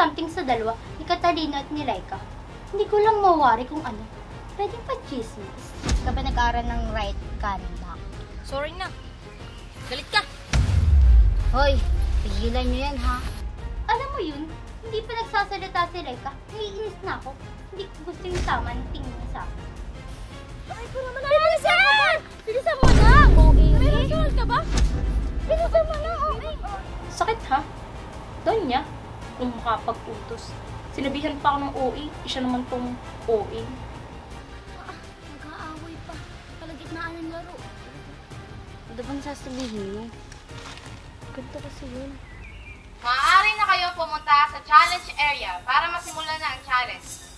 something sa dalawa ni Catalina at ni Laika. Hindi ko lang mawari kung ano. Pwedeng pa chismis. Ka ba nag-aaral ng right conduct? Sorry na. Galit ka. Hoy, pigilan nyo yan ha. Alam mo yun, hindi pa nagsasalita si Laika. Naiinis na ako. Hindi ko gusto yung tama ng tingin niya sa akin. Ay, ko naman na. Bilisan! Bilisan mo na! Okay. Relational ka ba? Bilisan mo na, okay. Sakit ha? Donya, kung makapag-utos. Sinabihan pa ako ng OA, siya naman tong OA. Nag-aaway pa. Kalagitnaan ng laro. Ano bang sasabihin mo? Ganito kasi yun. Maaari na kayo pumunta sa challenge area para masimulan na ang challenge.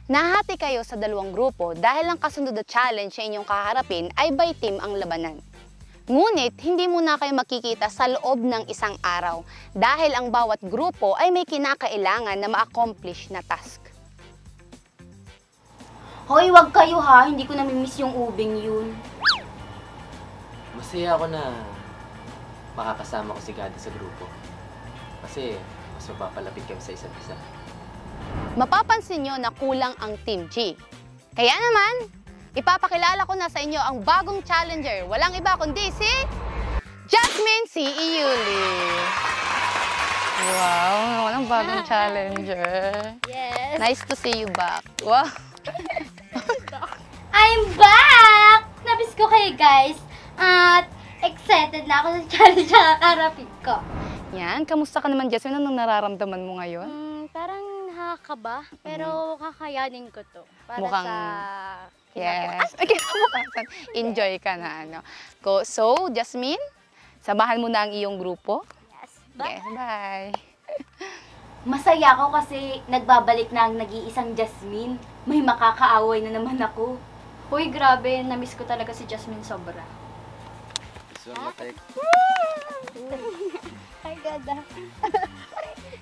Nahati kayo sa dalawang grupo dahil ang kasunod na challenge sa inyong kaharapin ay by team ang labanan. Ngunit, hindi muna kayo makikita sa loob ng isang araw dahil ang bawat grupo ay may kinakailangan na ma-accomplish na task. Hoy, wag kayo ha. Hindi ko namimiss yung ubing yun. Masaya ako na makakasama ko si Gadi sa grupo. Kasi mas mapapalapit kami sa isa't isa. Mapapansin nyo na kulang ang Team G. Kaya naman, ipapakilala ko na sa inyo ang bagong challenger. Walang iba kundi si Jasmine C. Iuli. Wow, walang bagong challenger. Yes. Nice to see you back. Wow. I'm back! Nabis ko kayo guys. At excited na ako sa challenge na kakarapin ko. Yan, kamusta ka naman, Jasmine? Anong nararamdaman mo ngayon? Parang nakakaba, pero kakayanin ko to. Para Mukhang, sa yes. Kinabukasan. Enjoy ka na, ano. So, Jasmine, samahan mo na ang iyong grupo. Yes. Bye. Yes, bye. Masaya ako kasi nagbabalik na ang nag-iisang Jasmine. May makakaaway na naman ako. Hoy, grabe. Namiss ko talaga si Jasmine sobra. Ay, ganda.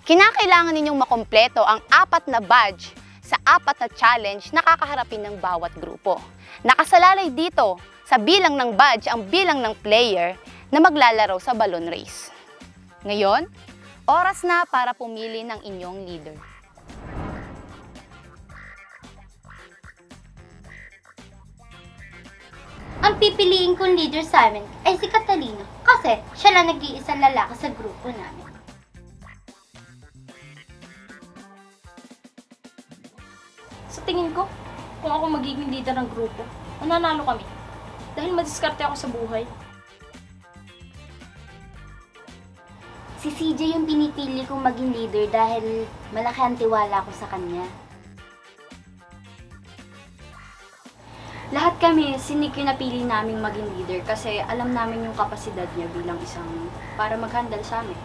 Kinakailangan ninyong makompleto ang 4 na badge sa 4 na challenge na kakaharapin ng bawat grupo. Nakasalalay dito sa bilang ng badge ang bilang ng player na maglalaro sa balloon race. Ngayon, oras na para pumili ng inyong leader. Ang pipiliin kong leader sa amin ay si Catalina kasi siya lang nag-iisang lalaki sa grupo namin. Sa tingin ko, kung ako magiging leader ng grupo, mananalo kami. Dahil madiskarte ako sa buhay. Si CJ yung pinipili kong maging leader dahil malaki ang tiwala ko sa kanya. Lahat kami, si Nick yung napili naming maging leader kasi alam namin yung kapasidad niya bilang isang para mag-handle sa amin.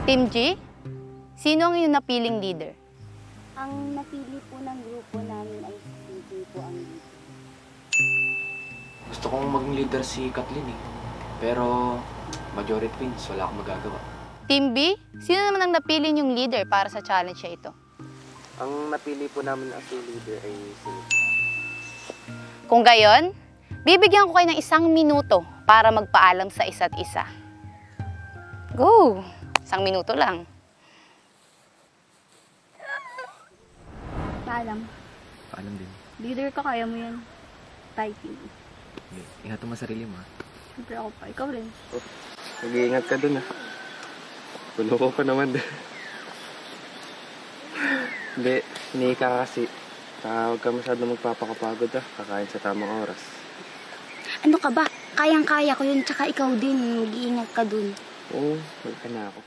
Team G, sino ang iyong napiling leader? Ang napili po ng grupo namin ay si CJ po ang leader. Gusto kong maging leader si Kathleen eh. Pero majority wins, wala akong magagawa. Team B, sino naman ang napili niyong leader para sa challenge na ito? Ang napili po namin as a leader ay si Nick. Kung gayon, bibigyan ko kayo ng 1 minuto para magpaalam sa isa't isa. Go! 1 minuto lang. Paalam. Paalam din. Leader ka, kaya mo yan. Typing. Ingatan mo sarili mo ha. Siyempre ako pa. Ikaw rin. Mag-iingat ka dun, ha? Puno ko pa naman din. Hindi, hinihi ka kasi. Huwag ka masyadong magpapakapagod, ha? Kakain sa tamang oras. Ano ka ba? Kayang-kaya ko yun, tsaka ikaw din. Mag-iingat ka dun. Oo, wag ka na ako.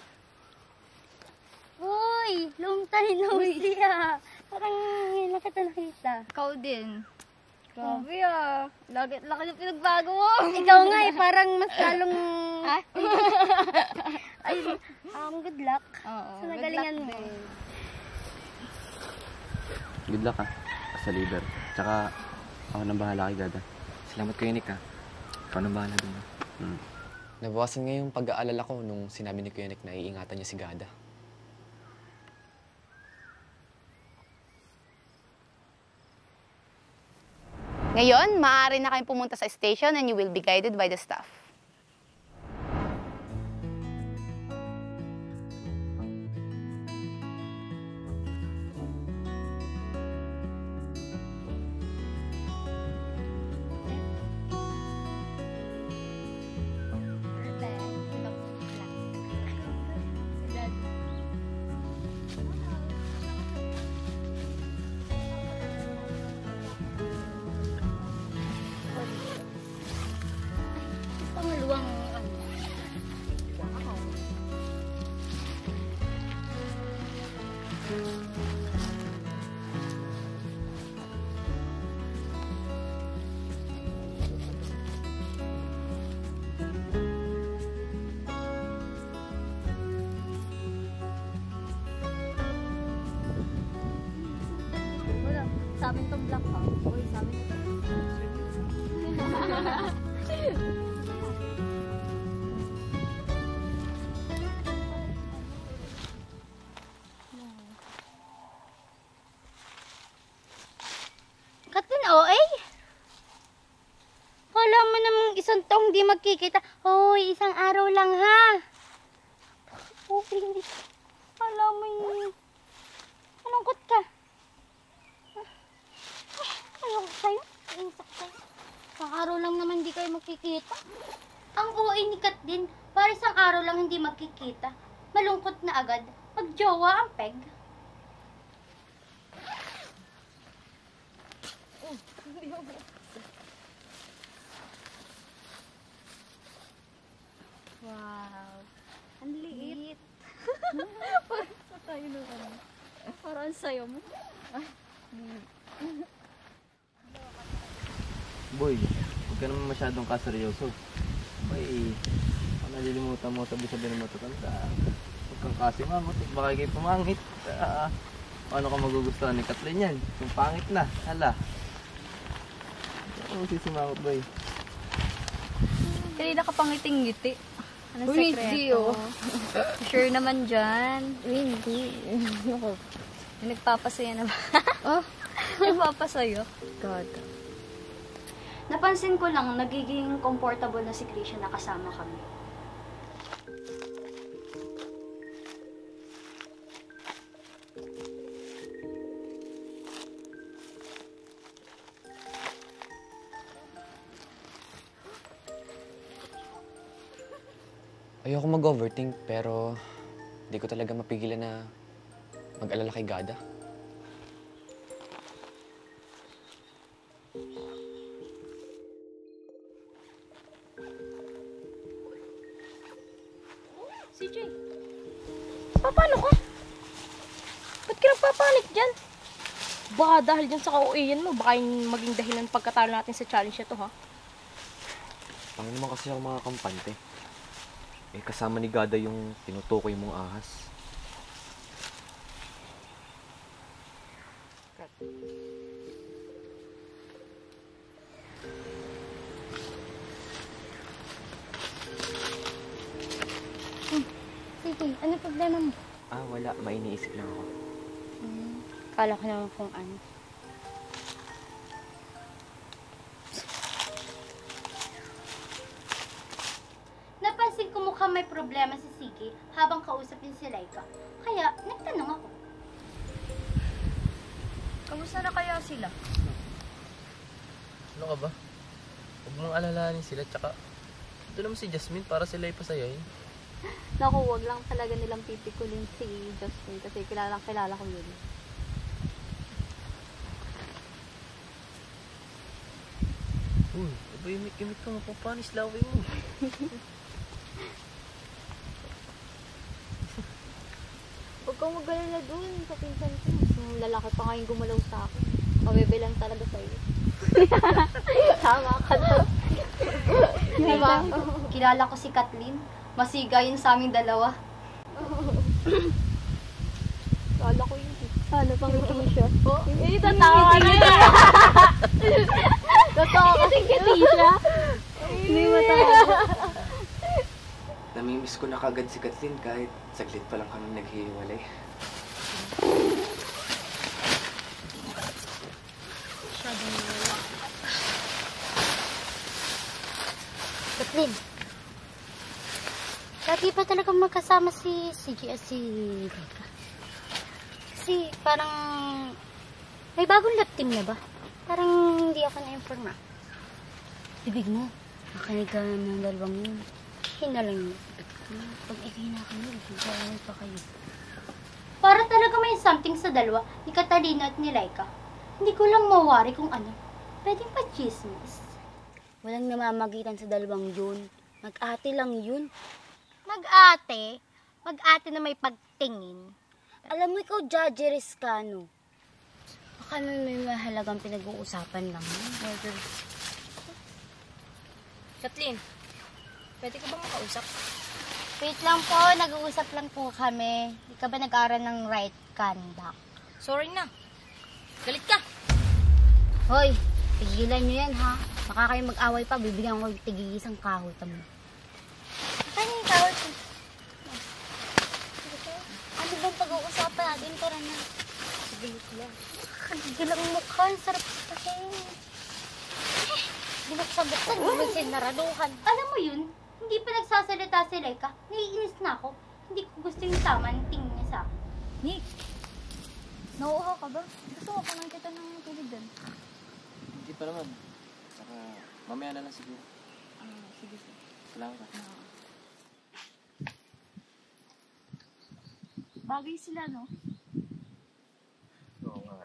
Uy! Long time no see, ah. Parang ngayon na kita nakita. Ikaw din. Grabe ah. Lagi yung pinagbago mo. Ikaw nga eh, parang mas lalong... Ay, good luck. Oo. Sa nagalingan mo. Good luck, ha? Sa leader. Tsaka, ako nang bahala kay Gada. Salamat kayo, Nick, ha? Ikaw nang bahala dun, ha? Nabawasan nga yung pag-aalala ko nung sinabi ni Kuya Nick na iingatan niya si Gada. Ngayon, maaari na kayong pumunta sa station and you will be guided by the staff. Pangaluwang ano. Wala. Sa amin tong black ha. Uy, sa amin ito. Katin, OA? Kala mo namang isang taong di magkikita. Hoy, isang araw lang ha. Okay, hindi. Kala mo yun. Malungkot ka. Ayoko sa'yo. Insak sa'yo. Isang araw lang naman di kayo magkikita. Ang OA ni Kat din, para isang araw lang hindi magkikita. Malungkot na agad. Pag-jowa ang peg. Wow. Ang liit. Parang sa tayo nung ano. Parang ang sayo mo. Boy, huwag ka naman masyadong kaseryoso. Boy, kung nalilimutan mo, sabi-sabi ng matatanda. Huwag kang kasimamot, baka kayo pumangit. Paano ka magugustuhan ni Kathleen yan? Kung pangit na, hala. Ano sisimamot, boy? Kanina ka pang ngiti. Anong Uy, sekreto? hindi, oh. Sure naman dyan. Hindi. May nagpapasaya na ba? Oh? Nagpapasaya? God. Napansin ko lang, nagiging comfortable na si Krisha na kasama kami. Ayoko mag-overthink pero hindi ko talaga mapigilan na mag-alala kay Gada. CJ, paano ka? Ba't ka nagpapanik dyan? Baka dahil dyan sa kauiyan mo, baka yung maging dahilan pagkatalo natin sa challenge ito, ha? Pangin naman kasi ako mga kampante. Eh, kasama ni Gada yung tinutukoy mong ahas. Sige, ano problema mo? Wala. May iniisip lang ako. Kala ko naman kung ano. Napansin ko mukhang may problema si Sige habang kausapin si Laika. Kaya, nagtanong ako. Kamusta na kaya sila? Ano ka ba? Huwag mong alalahanin sila, tsaka Ito naman si Jasmine para sila ipasayahin. Naku, wag lang talaga nilang pipikulin si Justin kasi kilala ko yun. Uy, abay, imik ka mapapanis laway mo. Huwag kang mag-alala dun sa pinsan ko. Yung lalaki pa ngayon gumalaw sa akin. Pabebe lang talaga sa'yo. Tama ka daw. Diba? Kilala ko si Kathleen. Masiga yun sa aming dalawa. Kala ko yun. Ano pang ngiti siya? Eh, tatawa ka na. Totoo kasi ngiti siya. Hindi matawa. Namimiss ko na kagad si Kathleen kahit saglit pa lang kami naghihiwalay. Kathleen, lagi pa talaga magkasama si Becca. Kasi parang may bagong love team na ba? Parang hindi ako na-informa. Ibig mo, makinig ka ng dalawang yun. Hinalang yun. Pag ikina ka nyo, bigyan pa kayo. Para talaga may something sa dalawa, ni Catalina at ni Laika. Hindi ko lang mawari kung ano. Pwedeng pa chismis. Walang namamagitan sa dalawang yun. Mag-ate lang yun. Mag-ate? Mag-ate na may pagtingin. Alam mo ikaw, judgeres ka, no? Baka may mahalagang pinag-uusapan lang. Kathleen, pwede ka bang makausap? Wait lang po, nag-uusap lang po kami. Hindi ka ba nag-aaral ng right conduct? Sorry na. Galit ka. Hoy, tigilan nyo yan, ha? Baka kayo mag-away pa, bibigyan ko yung tigigisang kahoy mo. Kaya yung kahoy ko. Ano bang pag-uusapan natin? Tara na. Sige lang. Kagigil ang mukha. Ang sarap sa akin. Binuksan-buksan. Hindi sinaraduhan. Alam mo yun? Hindi pa nagsasalita si Laika. Naiinis na ako. Hindi ko gusto yung tama ng tingin niya sa akin. Nick, nauuhaw ka ba? Gusto ko kumain kita ng tubig doon. Hindi pa naman. Saka mamaya na lang siguro. Sige. Salamat. Bagay sila, no? Oo nga.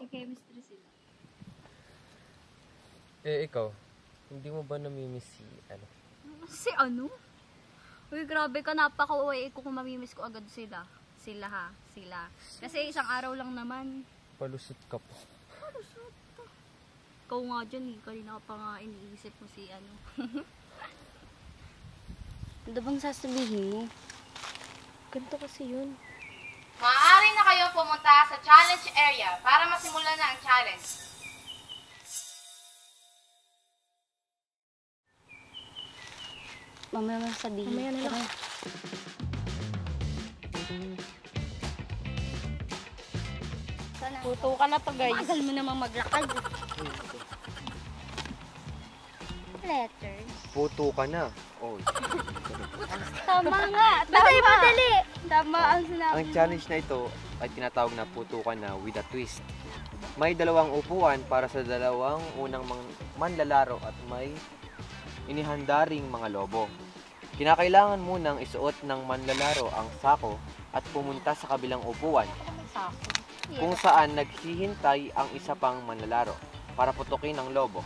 Chemistry sila. Ikaw, hindi mo ba namimiss si, Si ano? Uy, grabe ka, napaka-uwi ko kung mamimiss ko agad sila. Sila. Kasi isang araw lang naman. Palusot ka po. Ikaw nga dyan, kanina ka pa nga iniisip mo si ano. Ano bang sasabihin mo? Ganito kasi yun. Maaari na kayo pumunta sa challenge area para masimulan na ang challenge. Mamaya mo sabihin. Mamaya na lang. Sana. Puto ka na to, guys. Magal mo namang maglakad. Letters. Puto ka na. Oh. Tama nga. Madali. Tama ang sinabi. Ang challenge na ito ay tinatawag na puto ka na with a twist. May dalawang upuan para sa dalawang unang manlalaro at may inihandaring mga lobo. Kinakailangan munang isuot ng manlalaro ang sako at pumunta sa kabilang upuan kung saan naghihintay ang isa pang manlalaro para putukin ang lobo.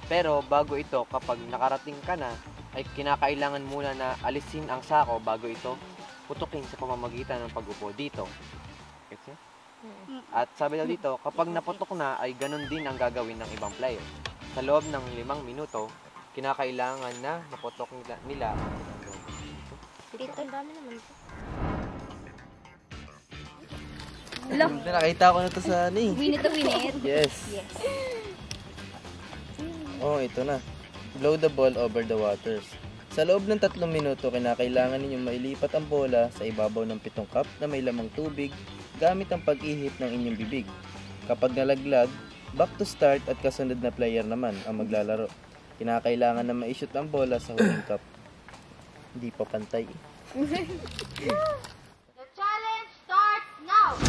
Pero bago ito, kapag nakarating ka na, ay kinakailangan muna na alisin ang sako bago ito putukin sa pamamagitan ng pag-upo dito. Gets? At sabi daw dito, kapag naputok na ay ganun din ang gagawin ng ibang player. Sa loob ng 5 minuto, kinakailangan na naputok nila. Dito, ang dami naman ito. Nakita ko na to sa Winit na winit. Yes. Oh, ito na. Blow the ball over the waters. Sa loob ng 3 minuto, kinakailangan ninyong mailipat ang bola sa ibabaw ng 7 cup na may lamang tubig gamit ang pag-ihip ng inyong bibig. Kapag nalaglag, back to start at kasunod na player naman ang maglalaro. Kinakailangan na ma-shoot ang bola sa huling cup. Hindi pa pantay. The challenge starts now!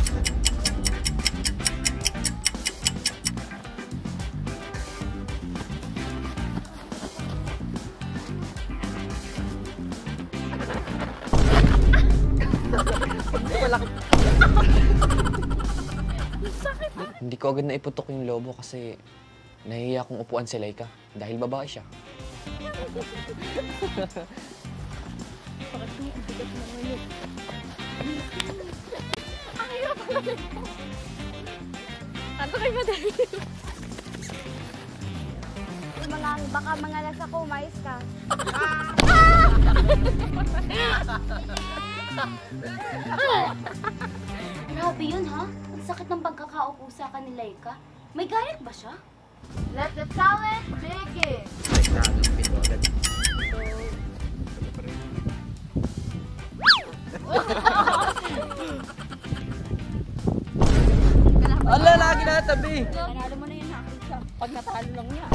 lalaki. Hindi ko agad na iputok yung lobo kasi nahihiya kong upuan si Laika dahil babae siya. Ano kayo madali? Baka mga nasa ko, mais ka. Grabe yun, ha? Ang sakit ng pagkakaupo sa akin ni Laika. May galit ba siya? Let the challenge begin! Ala, lagi na tabi. Panalo mo na yun, ha? Pag natalo lang niya.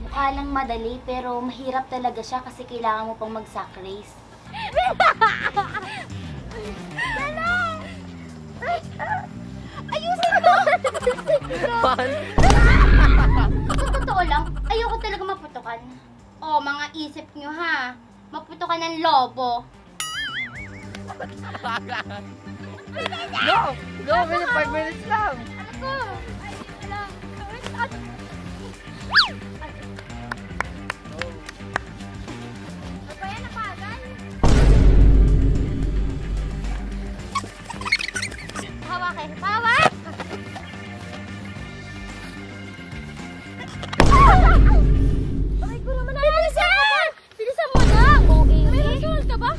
Mukha lang madali, pero mahirap talaga siya kasi kailangan mo pang mag-sack race. Ayusin mo! Sa totoo lang, ayoko talaga maputukan. Oh, mga isip nyo ha. Maputukan ng lobo. Go! Go! 5 minutes lang! Hawak eh. Hawak! Ay, ko naman na. Bilisan! Bilisan mo na! Okay. May ritual ka ba?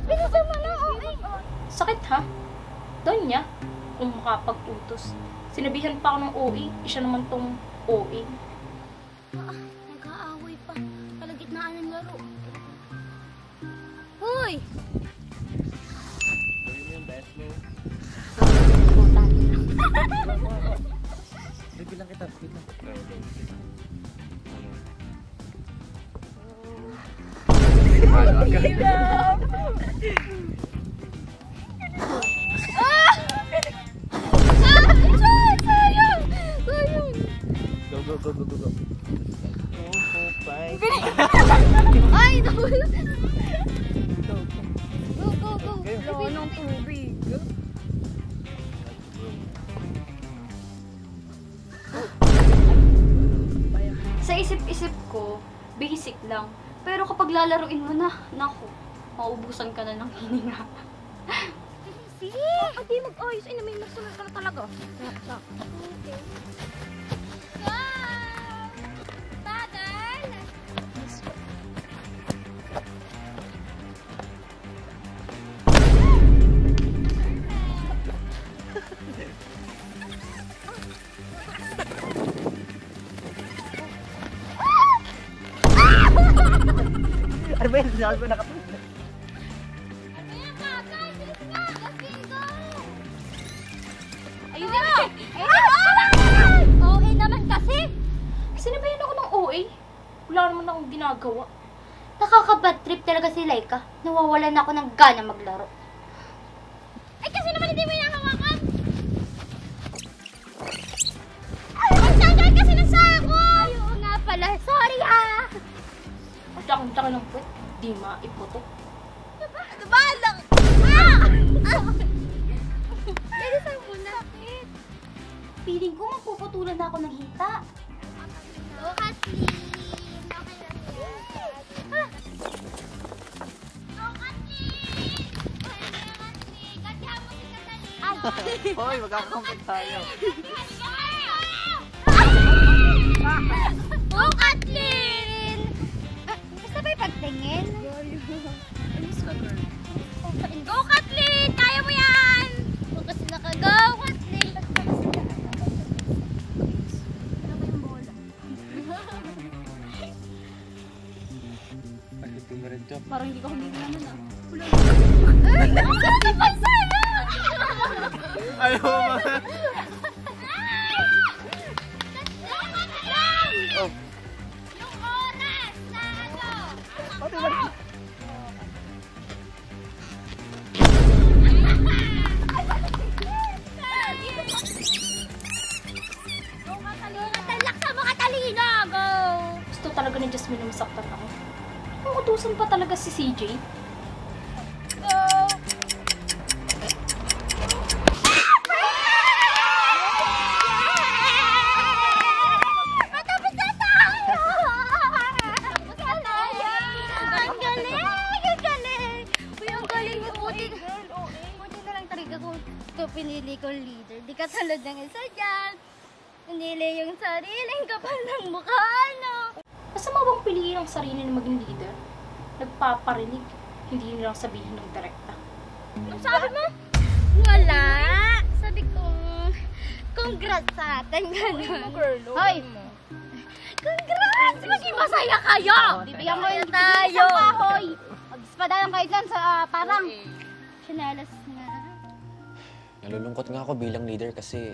Bilisan mo na. Okay. Sakit ha? Doon niya, kung makapag-utos. Sinabihan pa ako ng OA, siya naman tong OA. Nag-aaway pa. Kalagitnaan ng laro. Hoy! Bilang kita, bilang. Go, go, go, go, go, go. Ay! Go, go, go. Wala nang tubig. Sa isip-isip ko, basic lang. Pero kapag lalaruin mo na, naku, maubusan ka na ng hininga. Sige! Hindi mag-ayos, ay na may masunod ka na talaga. Okay. Go! Bagal! Ano ba yun? Sinabi ko nakatulog. Ayun na! Ayun! Okay naman kasi! Sinabihan ako ng OA. Wala naman akong ginagawa. Nakaka-bad trip talaga si Laika. Nawawalan ako ng gana maglaro. Ay, kasi naman hindi mo hinahawakan! Magtagal kasi na sa ako! Ayun nga pala. Sorry ah! Tsaka ng puwet, di maiputok. Ano ba lang? Ah! Bilisan mo na. Feeling ko mapuputulan na ako ng hita. Go, Kathleen! Okay lang yan. Go, Kathleen! Katihan mo si Kathleen! Hoy, magkakakumpit tayo. Go, Kathleen! Basta ba yung pagtingin? Go, Kathleen! Kaya mo yan! Go kasi naka-go, Kathleen! Parang hindi ko humili naman ah. Ayaw mo ba? Oh. Yung oras na ano? Pati ba? talaga si CJ? Pinili kong leader. Di katulad ng isa dyan. Pinili yung sariling kapal ng mukha, ano? Masama bang piliin ang sarili na maging leader? Nagpaparinig, hindi nilang sabihin ng direkta. Anong sabi mo? Wala. Sabi ko, congrats sa atin, gano'n. Hoy! Congrats! Maging masaya kayo! Bibigyan mo yun tayo! Hoy! Mag-ispadalan kayo dyan sa parang chinelas nga. Nalulungkot nga ako bilang leader kasi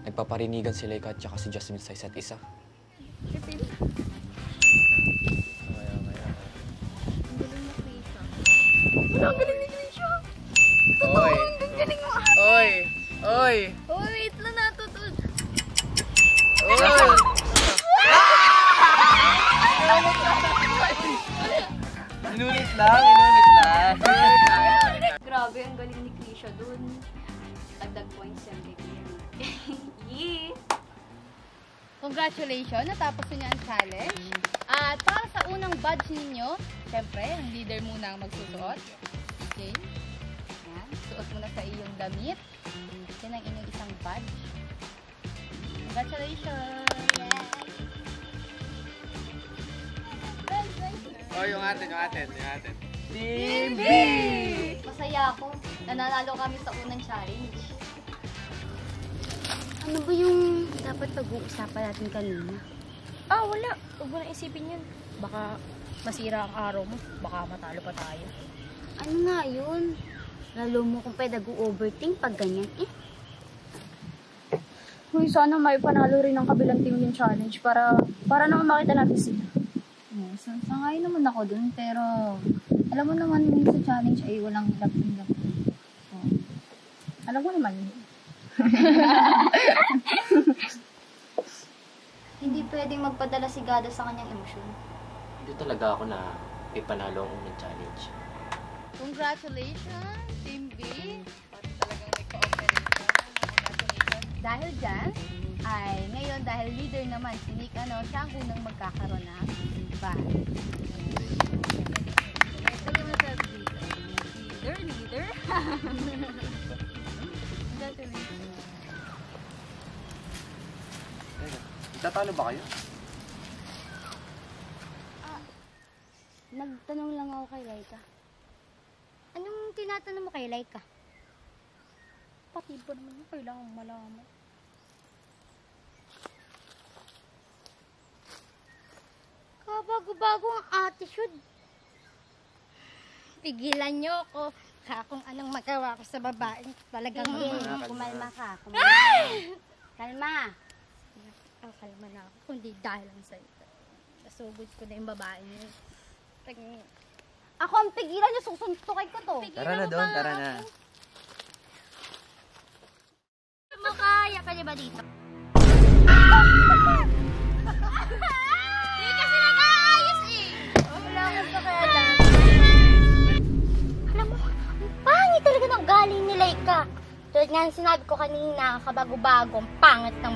nagpaparinigan si Laika at saka si Jasmine sa isa't isa. Ang galing ni Grisha! Oy! Ang galing mo! Oy! Oy! Oh, wait lang natutod. Oy! Inulit lang, inulit lang. Grabe, ang galing ni Krisha dun. Dagdag points yan kay Kuya. Yeah! Congratulations, natapos niyo ang challenge. At para sa unang badge ninyo, syempre, ang leader muna ang magsusuot. Okay? Yan. Suot muna sa iyong damit. Yan ang inyong isang badge. Congratulations! Oh, yung atin. Team B! Masaya ako. Nananalo kami sa unang challenge. Ano ba yung dapat pag-uusapan natin kanina? Wala. Huwag mo na isipin yun. Baka masira ang araw mo. Baka matalo pa tayo. Ano nga yun? Lalo mo kung pwede nag-overthink pag ganyan. Uy, sana may panalo rin ng kabilang team yung challenge para naman makita natin sila. Sangay naman ako dun, pero alam mo naman yung sa challenge ay walang lapin-lapin. So, alam mo naman yun. Hindi pwedeng magpadala si Gada sa kanyang emosyon. Hindi talaga ako na ipanalo ang unang challenge. Congratulations, Team B! Para talagang may cooperation. Congratulations. Dahil dyan, ay ngayon dahil leader naman si Nick, siya ang unang magkakaroon ng badge. Leader. Congratulations. Tatalo ba kayo? Nagtanong lang ako kay Laika. Anong tinatanong mo kay Laika? Pati ba naman yung kailangan malaman? Kabago-bago ang attitude. Pigilan niyo ako. Kung anong magawa ko sa babae. Talagang Kumalma ka. Kalma. kalma na ako. Kundi dahil lang sa'yo. Nasugod ko na yung babae niyo. Ako ang pigilan niyo, susuntukin ko to. Tara na doon, tara na. Makaya ka niya ba dito? Hindi kasi nag-aayos eh. Wala akong pakialam. Alam mo, pangit talaga ng galing ni Laika. Tulad nga ng sinabi ko kanina, kabago-bago, ang pangit ng